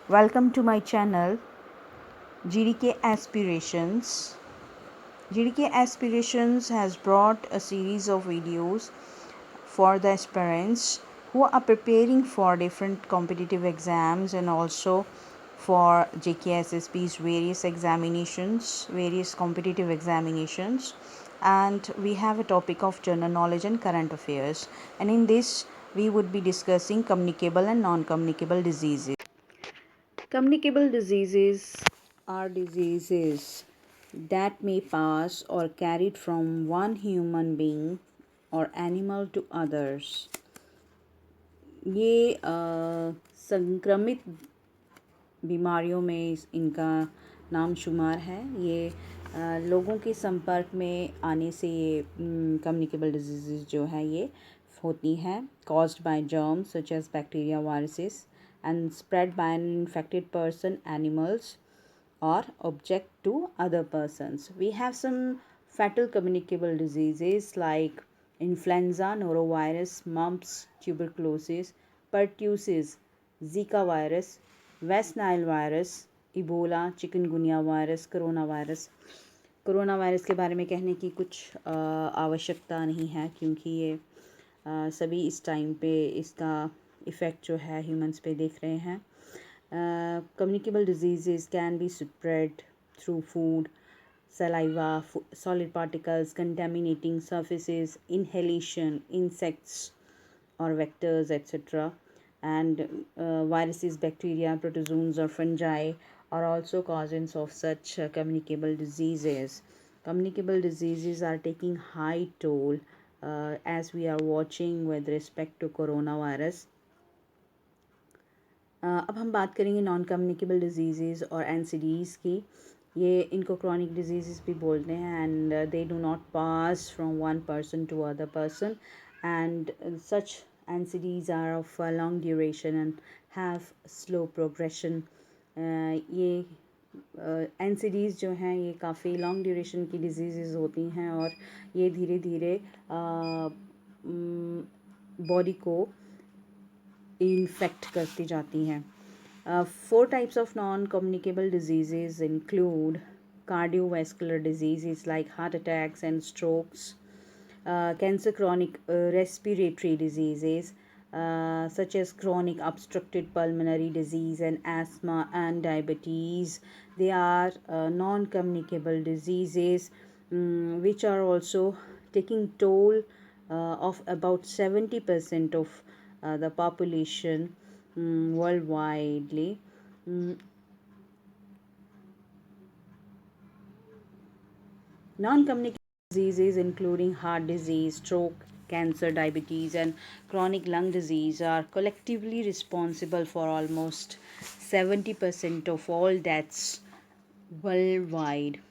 Welcome to my channel GDK Aspirations. GDK Aspirations has brought a series of videos for the aspirants who are preparing for different competitive exams and also for JKSSP's various examinations, various competitive examinations. And we have a topic of general knowledge and current affairs. And in this, we would be discussing communicable and non-communicable diseases. Communicable diseases are diseases that may pass or carried from one human being or animal to others. ये संक्रमित बीमारियों में इनका नाम शुमार है। ये लोगों के संपर्क में आने से ये कम्युनिकेबल डिजीज़ जो है ये होती हैं, caused by germs such as bacteria, viruses and spread by an infected person, animals or object to other persons. We have some fatal communicable diseases like influenza, norovirus, mumps, tuberculosis, pertussis, Zika virus, West Nile virus, Ebola, chikungunya virus, corona virus के बारे में कहने की कुछ आवश्यकता नहीं है क्योंकि ये सभी इस टाइम पे इसका इफ़ेक्ट जो है ह्यूमंस पे देख रहे हैं। Communicable disease can be spread through food, saliva, solid particles, contaminating surfaces, inhalation, insects or vectors, etc. And viruses, bacteria, protozoans or fungi are also causes of such communicable diseases. Communicable diseases are taking high toll as we are watching with respect to coronavirus. अब हम बात करेंगे non communicable diseases और NCDs की। ये इनको chronic diseases भी बोलते हैं and they do not pass from one person to other person and such NCDs are of long duration and have slow progression. ये एनसीडीज़ जो हैं ये काफ़ी लॉन्ग ड्यूरेशन की डिजीज़ होती हैं और ये धीरे धीरे बॉडी को इन्फेक्ट करती जाती हैं। 4 types of non-communicable diseases include cardiovascular diseases like heart attacks and strokes, cancer, chronic respiratory diseases such as chronic obstructive pulmonary disease and asthma and diabetes. They are non-communicable diseases which are also taking toll of about 70% of the population worldwidely. Non-communicable diseases including heart disease, stroke, cancer, diabetes and chronic lung disease are collectively responsible for almost 70% of all deaths worldwide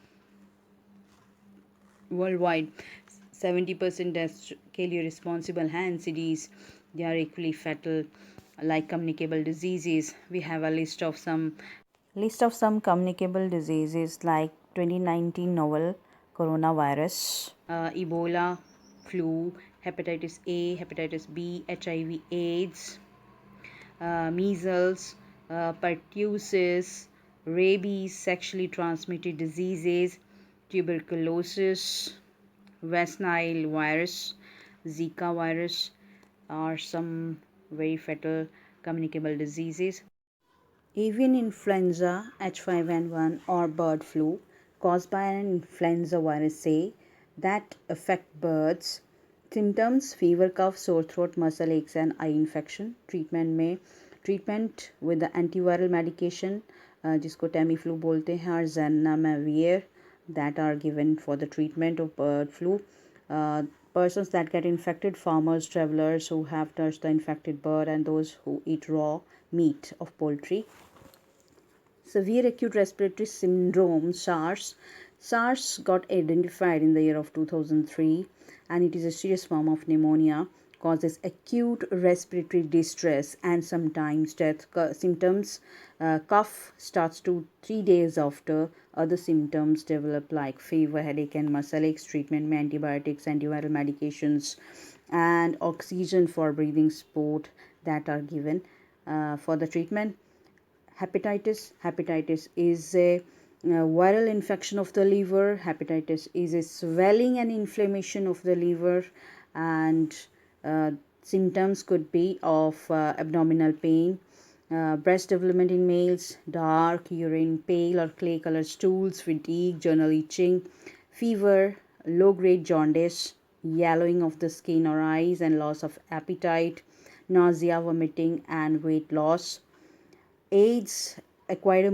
70% deaths के लिए responsible हैं NCDs. They are equally fatal like communicable diseases. We have a list of some communicable diseases like 2019 novel coronavirus, Ebola, flu, hepatitis A, hepatitis B, HIV, AIDS, measles, pertussis, rabies, sexually transmitted diseases, tuberculosis, West Nile virus, Zika virus are some very fatal communicable diseases. Avian influenza H5N1 or bird flu caused by an influenza virus say that affect birds. Symptoms fever, cough, sore throat, muscle aches and eye infection. Treatment with the antiviral medication जिसको Tamiflu बोलते हैं और Zanamivir that are given for the treatment of bird flu. Persons that get infected, farmers, travelers who have touched the infected bird and those who eat raw meat of poultry. Severe acute respiratory syndrome SARS got identified in the year of 2003 and it is a serious form of pneumonia, causes acute respiratory distress and sometimes death. Symptoms cough starts 2-3 days after. Other symptoms develop like fever, headache and muscle aches. Treatment में antibiotics, antiviral medications and oxygen for breathing support that are given for the treatment. Hepatitis is a viral infection of the liver. Hepatitis is a swelling and inflammation of the liver, and symptoms could be of abdominal pain, breast development in males, dark urine, pale or clay colored stools, fatigue, journal itching, fever, low grade jaundice, yellowing of the skin or eyes, and loss of appetite, nausea, vomiting, and weight loss. AIDS, acquired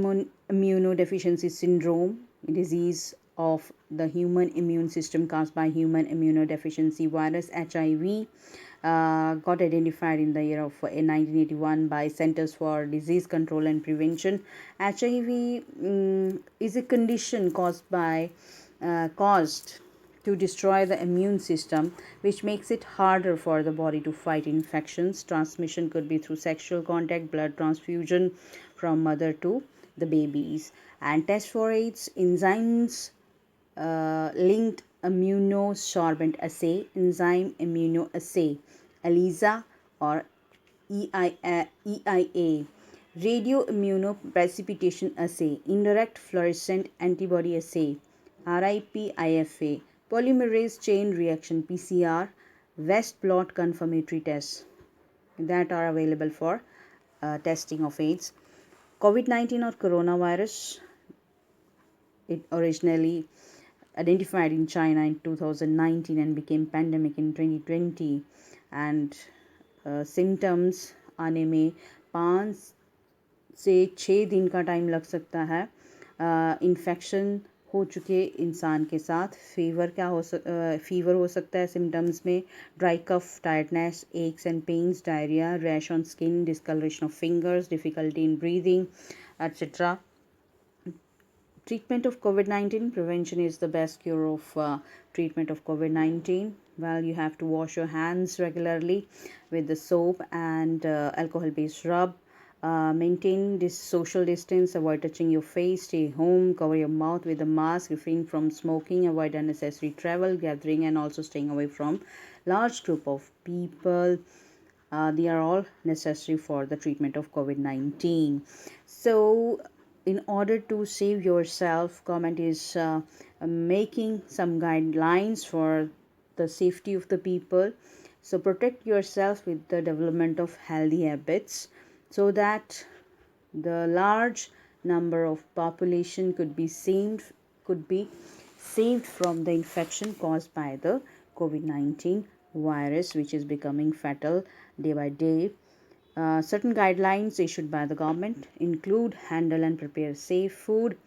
immunodeficiency syndrome, a disease of the human immune system caused by human immunodeficiency virus HIV, got identified in the year of 1981 by Centers for Disease Control and Prevention. HIV is a condition caused to destroy the immune system, which makes it harder for the body to fight infections. Transmission could be through sexual contact, blood transfusion from mother to the babies. And test for AIDS, enzymes linked immunosorbent assay, enzyme immunoassay, ELISA or EIA, radio immunoprecipitation assay, indirect fluorescent antibody assay, RIPIFA, polymerase chain reaction PCR, West blot confirmatory tests that are available for testing of AIDS. COVID-19 or coronavirus, it originally identified in China in 2019 and became pandemic in 2020, and symptoms आने में 5 से 6 दिन का time लग सकता है. Infection हो चुके इंसान के साथ फीवर हो सकता है सिम्टम्स में, dry cough, tiredness, aches and pains, diarrhoea, rash on skin, discolouration of fingers, difficulty in breathing, etc. Treatment of COVID-19, prevention is the best cure of treatment of COVID-19. Well, you have to wash your hands regularly with the soap and alcohol-based rub. Maintain this social distance, avoid touching your face, stay home, cover your mouth with a mask, refrain from smoking, avoid unnecessary travel, gathering, and also staying away from large group of people. They are all necessary for the treatment of COVID-19. So, in order to save yourself, government is making some guidelines for the safety of the people. So protect yourself with the development of healthy habits, so that the large number of population could be saved from the infection caused by the COVID-19 virus, which is becoming fatal day by day. Certain guidelines issued by the government include handle and prepare safe food,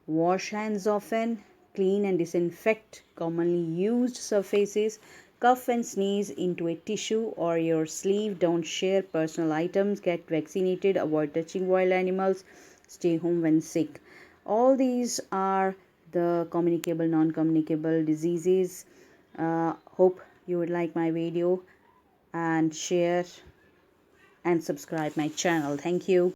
wash hands often, clean and disinfect commonly used surfaces, cough and sneeze into a tissue or your sleeve, don't share personal items, get vaccinated, avoid touching wild animals, stay home when sick. All these are the communicable, non-communicable diseases. Hope you would like my video and share and subscribe my channel. Thank you.